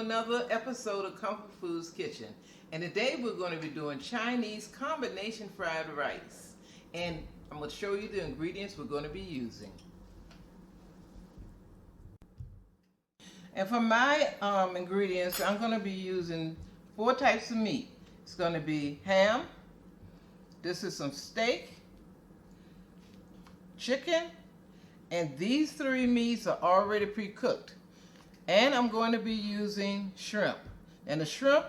another episode of Comfort Foods Kitchen. And today we're going to be doing Chinese combination fried rice. And I'm going to show you the ingredients we're going to be using. And for my ingredients, I'm going to be using 4 types of meat. It's going to be ham, this is some steak, chicken, and these 3 meats are already pre-cooked. And I'm going to be using shrimp. And the shrimp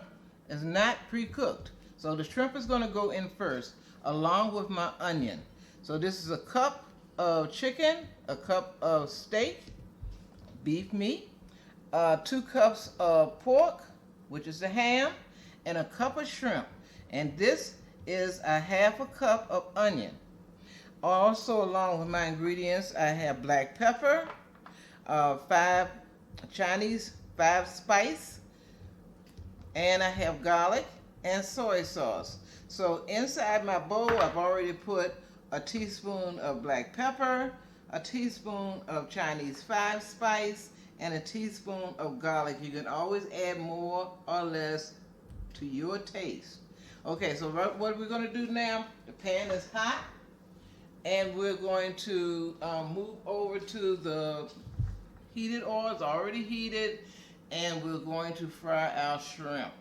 is not pre-cooked. So the shrimp is going to go in first, along with my onion. So this is a cup of chicken, a cup of steak, beef meat, 2 cups of pork, which is the ham, and a cup of shrimp. And this is a 1/2 cup of onion. Also, along with my ingredients, I have black pepper, 5 Chinese 5 spice, and I have garlic and soy sauce. So inside my bowl, I've already put a teaspoon of black pepper, a teaspoon of Chinese 5 spice, and a teaspoon of garlic. You can always add more or less to your taste. Okay, so what we're going to do now, the pan is hot, and we're going to move over to the heated oil. It's already heated, and we're going to fry our shrimp.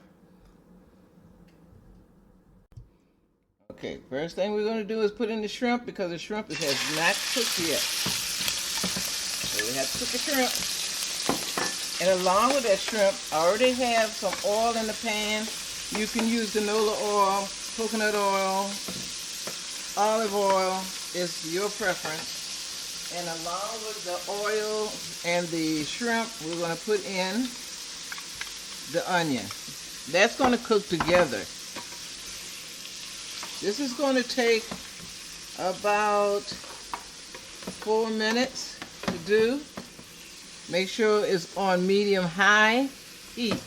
Okay, first thing we're going to do is put in the shrimp because the shrimp has not cooked yet. So we have to cook the shrimp. And along with that shrimp, I already have some oil in the pan. You can use canola oil, coconut oil, olive oil, it's your preference. And along with the oil and the shrimp, we're going to put in the onion. That's going to cook together. This is going to take about 4 minutes to do. Make sure it's on medium-high heat.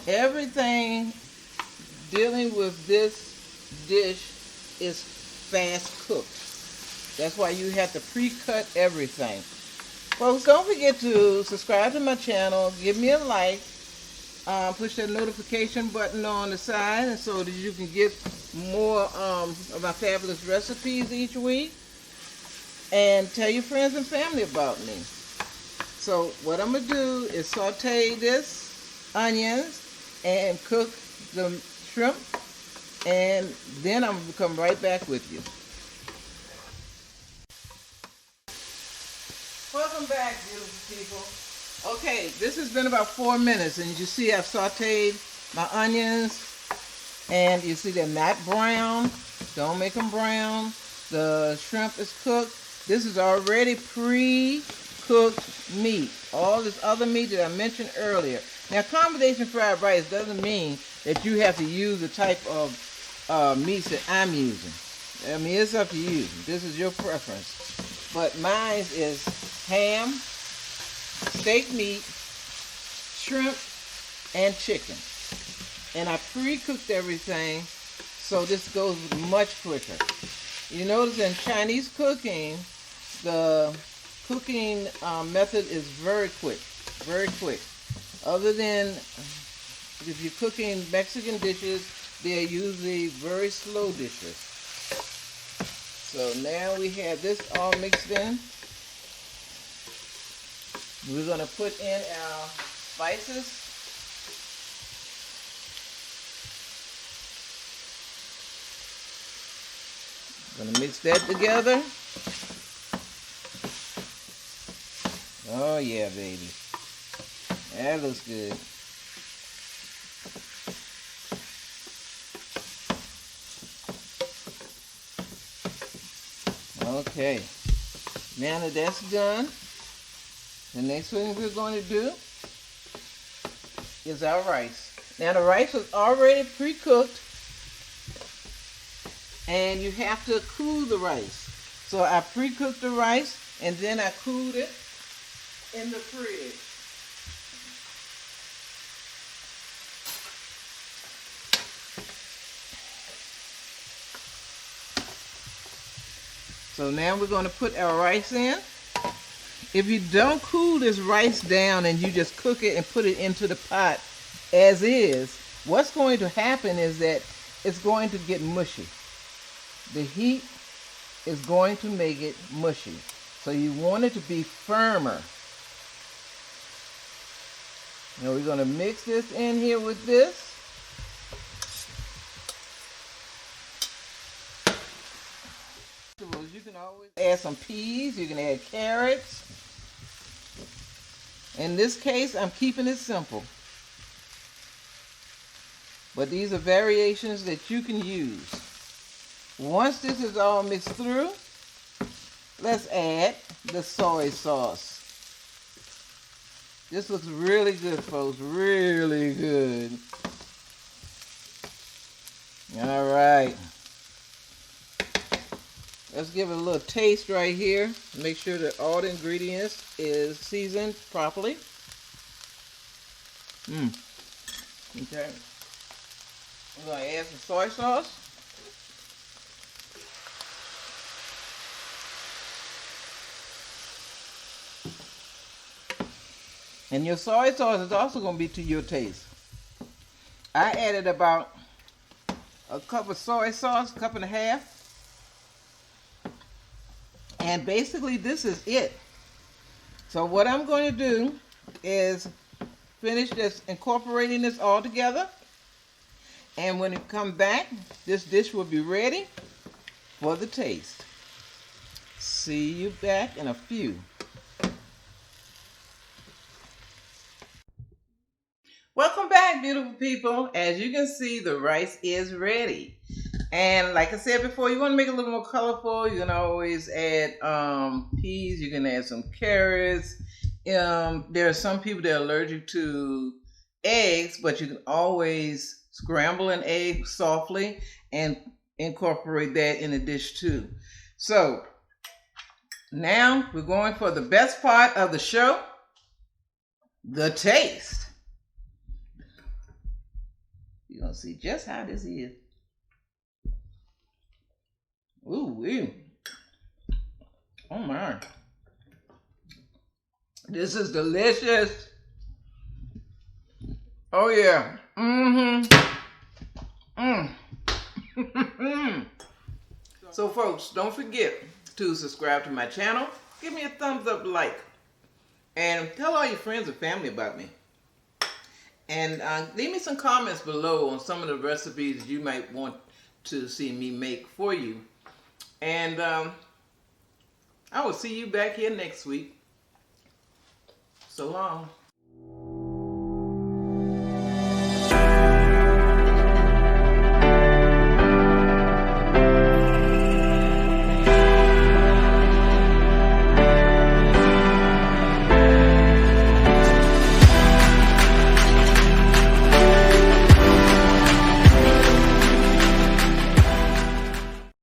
Everything dealing with this dish is fast cooked. That's why you have to pre-cut everything. Folks, don't forget to subscribe to my channel, give me a like, push that notification button on the side and so that you can get more of my fabulous recipes each week. And tell your friends and family about me. So what I'm going to do is saute this onions and cook the shrimp, and then I'm going to come right back with you. Welcome back, beautiful people. Okay, this has been about 4 minutes, and you see I've sauteed my onions, and you see they're not brown. Don't make them brown. The shrimp is cooked. This is already pre-cooked meat. All this other meat that I mentioned earlier. Now, combination fried rice doesn't mean that you have to use the type of meats that I'm using. I mean, it's up to you. This is your preference. But mine is ham, steak meat, shrimp, and chicken. And I pre-cooked everything, so this goes much quicker. You notice in Chinese cooking, the cooking method is very quick, very quick. Other than if you're cooking Mexican dishes, they're usually very slow dishes. So now we have this all mixed in. We're going to put in our spices. Going to mix that together. Oh yeah, baby. That looks good. Okay. Now that that's done, the next thing we're going to do is our rice. Now the rice was already pre-cooked, and you have to cool the rice. So I pre-cooked the rice, and then I cooled it in the fridge. So now we're going to put our rice in, if you don't cool this rice down and you just cook it and put it into the pot as is, what's going to happen is that it's going to get mushy. The heat is going to make it mushy. So you want it to be firmer. Now we're going to mix this in here with this. You can always add some peas, you can add carrots. In this case, I'm keeping it simple. But these are variations that you can use. Once this is all mixed through, let's add the soy sauce. This looks really good, folks, really good. All right. Let's give it a little taste right here. Make sure that all the ingredients is seasoned properly. Okay. I'm going to add some soy sauce. And your soy sauce is also going to be to your taste. I added about a cup of soy sauce, cup and a half. And basically this is it. So what I'm going to do is finish this, incorporating this all together. And when it comes back, this dish will be ready for the taste. See you back in a few. Welcome back, beautiful people. As you can see, the rice is ready. And like I said before, you want to make it a little more colorful. You can always add peas. You can add some carrots. There are some people that are allergic to eggs, but you can always scramble an egg softly and incorporate that in the dish too. So now we're going for the best part of the show, the taste. You're going to see just how this is. Ooh, oh my. This is delicious. Oh yeah. So folks, don't forget to subscribe to my channel. Give me a thumbs up, like. And tell all your friends and family about me. And leave me some comments below on some of the recipes you might want to see me make for you. And I will see you back here next week. So long.